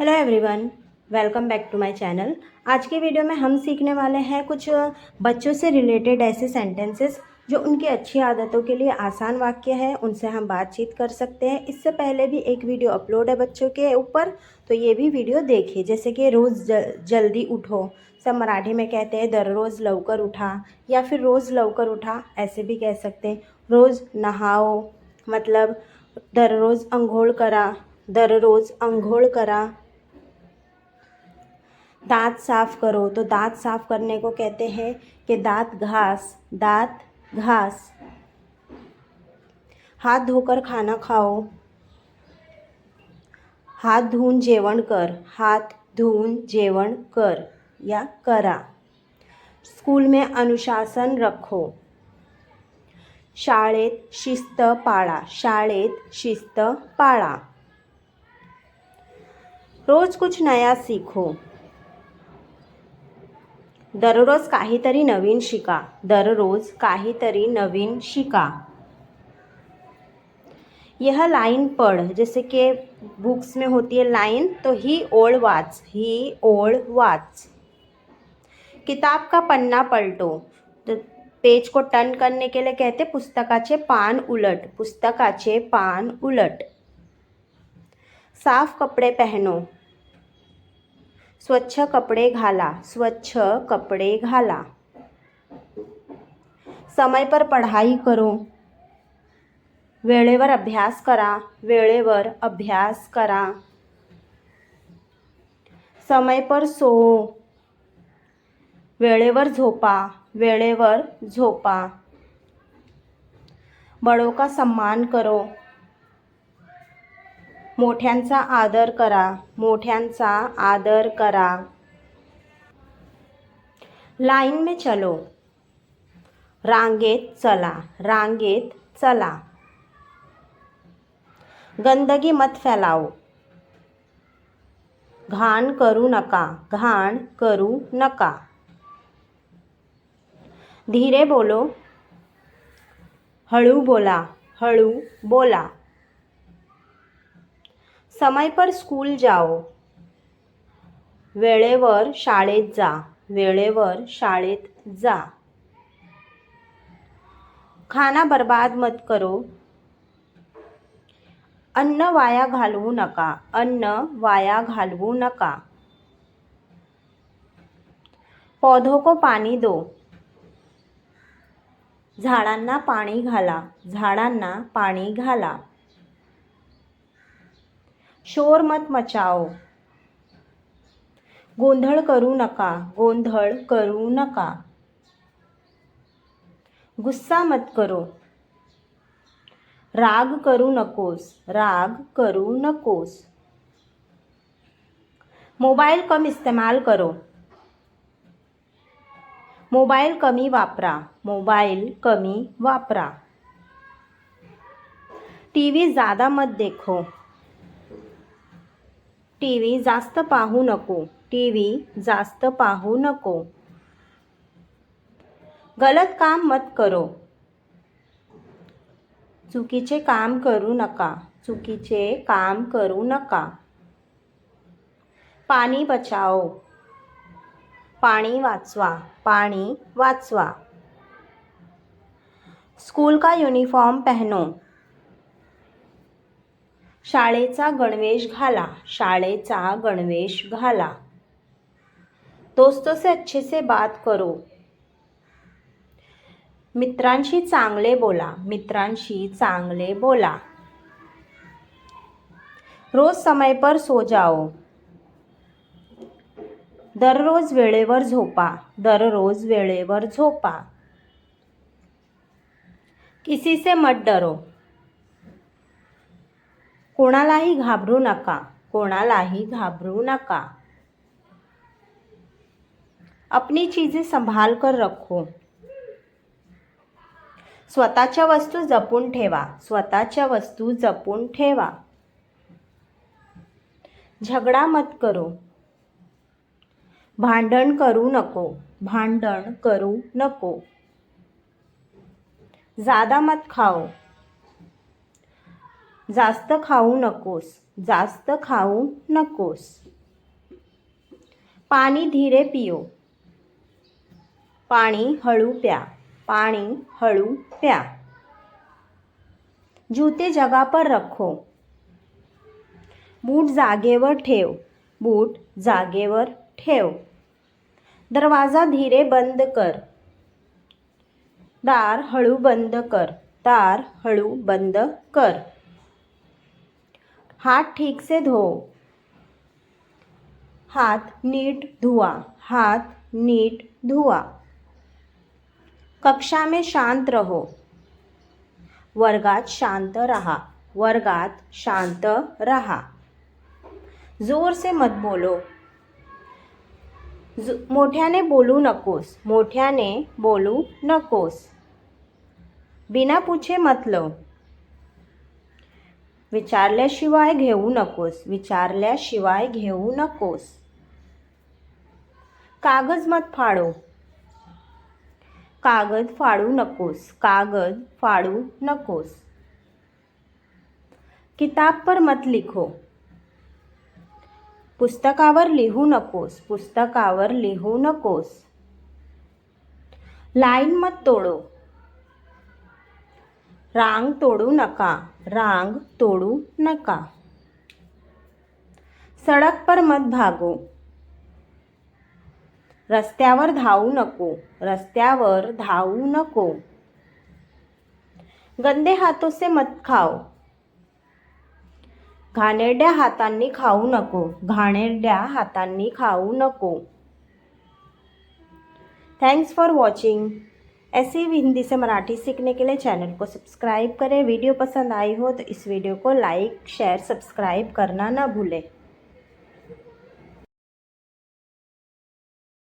Hello everyone, welcome back to my channel. आज के video में हम सीखने वाले हैं कुछ बच्चों से रिलेटेड ऐसे सेंटेंसेस जो उनकी अच्छी आदतों के लिए आसान वाक्य है, उनसे हम बातचीत कर सकते हैं। इससे पहले भी एक वीडियो अपलोड है बच्चों के ऊपर, तो ये भी वीडियो देखिए। जैसे कि रोज़ जल्दी उठो, सब मराठी में कहते हैं दररोज़ लवकर उठा, या फिर रोज़ लवकर उठा ऐसे भी कह सकते हैं। रोज़ नहाओ मतलब दररोज़ अंघोळ करा, दररोज़ अंघोळ करा। दांत साफ करो, तो दांत साफ करने को कहते हैं कि दांत घास, दांत घास। हाथ धोकर खाना खाओ, हाथ धुवून जेवण कर, हाथ धुवून जेवण कर या करा। स्कूल में अनुशासन रखो, शाळेत शिस्त पाळा, शाळेत शिस्त पाळा। रोज कुछ नया सीखो, दररोज काहीतरी नवीन शिका, दररोज काहीतरी नवीन शिका। यह लाइन पढ़, जैसे कि बुक्स में होती है लाइन, तो ही ओळ वाच, ही ओळ वाच। किताब का पन्ना पलटो, तो पेज को टर्न करने के लिए कहते पुस्तकाचे पान उलट, पुस्तकाचे पान उलट। साफ कपड़े पहनो, स्वच्छ कपडे घाला, स्वच्छ कपडे घाला। समय पर पढ़ाई करो, वेळेवर अभ्यास करा, वेळेवर अभ्यास करा। समय पर सो, वेळेवर झोपा, वेळेवर झोपा। बड़ों का सम्मान करो, मोठ्यांचा आदर करा, मोठ्यांचा आदर करा। लाइन में चलो, रांगेत चला, रांगेत चला। गंदगी मत फैलाओ, घाण करू नका, घाण करू नका। धीरे बोलो, हळू बोला, हळू बोला। समय पर स्कूल जाओ, वेळेवर शाळेत जा, वेळेवर शाळेत जा। खाना बर्बाद मत करो, अन्न वाया घालवू नका, अन्न वाया घालवू नका। पौधों को पानी दो, झाडांना पाणी घाला, झाडांना पाणी घाला। शोर मत मचाओ, गोंधळ करू नका, गोंधळ करू नका। गुस्सा मत करो, राग करू नकोस, राग करू नकोस। मोबाइल कम इस्तेमाल करो, मोबाइल कमी वापरा, मोबाइल कमी वापरा। टीव्ही ज़्यादा मत देखो, टीव्ही जास्त पाहू नको, टीव्ही जास्त पाहू नको। गलत काम मत करो, चुकीचे काम करू नका, चुकीचे काम करू नका। पाणी बचाओ, पाणी वाचवा, पाणी वाचवा। स्कूल का यूनिफॉर्म पहनो, शाळेचा गणवेश घाला, शाळेचा गणवेश घाला। दोस्तों से अच्छे से बात करो, मित्रांशी चांगले बोला, मित्रांशी चांगले बोला। रोज समय पर सो जाओ, दररोज वेळेवर झोपा, दररोज वेळेवर झोपा। किसी से मत डरो, कोणालाही घाबरू नका, कोणालाही घाबरू नका। अपनी चीजें संभाल कर रखो, स्वतःच्या वस्तू जपून ठेवा, स्वतःच्या वस्तू जपून ठेवा। झगडा मत करो, भांडण करू नको, भांडण करू नको। ज़्यादा मत खाओ, जास्त खाऊ नकोस, जास्त खाऊ नकोस। पानी धीरे पियो, पाणी हळू प्या, पाणी हळू प्या। जूते जगह पर रखो, बूट जागेवर ठेव, बूट जागेवर ठेव। दरवाज़ा धीरे बंद कर, दार हळू बंद कर, दार हळू बंद कर। हाथ ठीक से धो, हाथ नीट धुआ, हाथ नीट धुआ। कक्षा में शांत रहो, वर्गात शांत रहा, वर्गात शांत रहा। जोर से मत बोलो, मोठ्याने बोलू नकोस, मोठ्याने बोलू नकोस। बिना पूछे मत लो, विचारल्याशिवाय घेऊ नकोस, विचारल्याशिवाय घेऊ नकोस। कागज मत फाड़ो, कागद फाड़ू नकोस, कागद फाड़ू नकोस। किताब पर मत लिखो, पुस्तकावर लिहू नकोस, पुस्तकावर लिहू नकोस। लाइन मत तोड़ो, रांग तोड़ू नका, रांग तोड़ू नका। सड़क पर मत भागो, रस्त्यावर धावू नको, रस्त्यावर धावू नको। गंदे हाथों से मत खाओ, घाणेरड्या हातांनी खाऊ नको, घाणेरड्या हातांनी खाऊ नको। Thanks for watching. ऐसे ही हिंदी से मराठी सीखने के लिए चैनल को सब्सक्राइब करें। वीडियो पसंद आई हो तो इस वीडियो को लाइक शेयर सब्सक्राइब करना ना भूलें।